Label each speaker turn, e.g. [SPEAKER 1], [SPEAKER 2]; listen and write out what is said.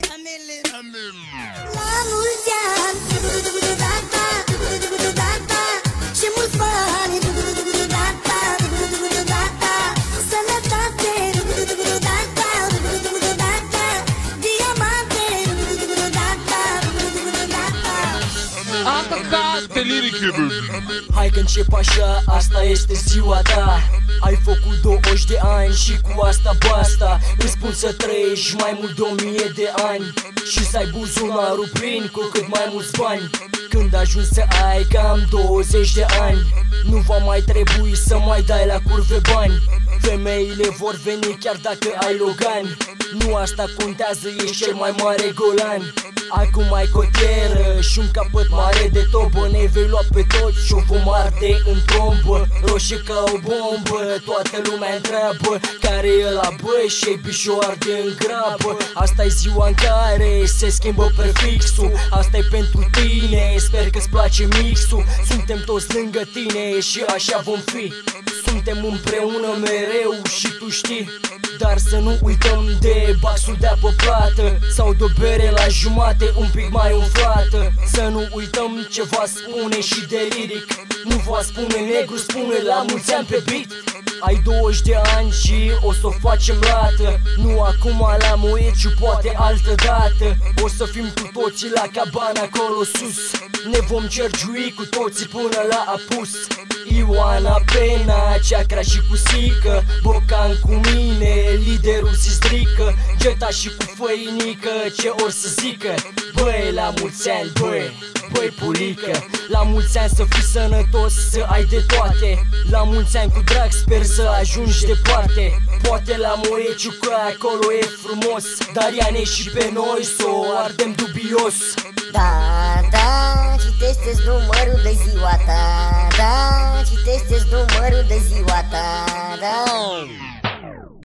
[SPEAKER 1] La mulți ani, și mulți bani, sănătate,
[SPEAKER 2] Hai că încep așa, asta este ziua ta. Ai făcut 20 de ani și cu asta basta. Îți spun să trăiești mai mult de 1000 de ani și să ai buzunarul plin cu cât mai mulți bani. Când ajungi să ai cam 20 de ani, nu va mai trebui să mai dai la curve bani. Femeile vor veni chiar dacă ai Logan. Nu asta contează, ești cel mai mare golan. Acum ai cotieră și un capăt mare de tobă. Ne vei lua pe toți și o vom arde în trombă. Roșie ca o bombă, toată lumea întreabă care e ăla, băi, shape și o arde în grabă. Asta-i ziua în care se schimbă prefixul. Asta-i pentru tine, sper că-ți place mixul. Suntem toți lângă tine și așa vom fi. Suntem împreună mereu și tu știi. Dar să nu uităm de baxul de apă plată sau de o bere la jumate un pic mai umflată. Să nu uităm ce va spune și de liric. Nu va spune negru, spune la mulți ani pe beat. Ai 20 de ani și o să o facem lată. Nu acum la Moeciu, poate altă dată. O să fim cu toții la cabana acolo sus. Ne vom cergiui cu toții până la apus. Ioana, Pena, Ceacra și cu Sică, Bocan cu mine, liderul se strică. Geta și cu Făinică, ce or să zică. Băi, la mulți ani, băi pulică. La mulți ani să fii sănătos, să ai de toate. La mulți ani cu drag, sper să ajungi departe. Poate la Moeciu că acolo e frumos, dar ia-ne și pe noi să o ardem dubios.
[SPEAKER 1] Da, citește-ți numărul de ziua ta. Da, citește-ți numărul de ziua ta. Da.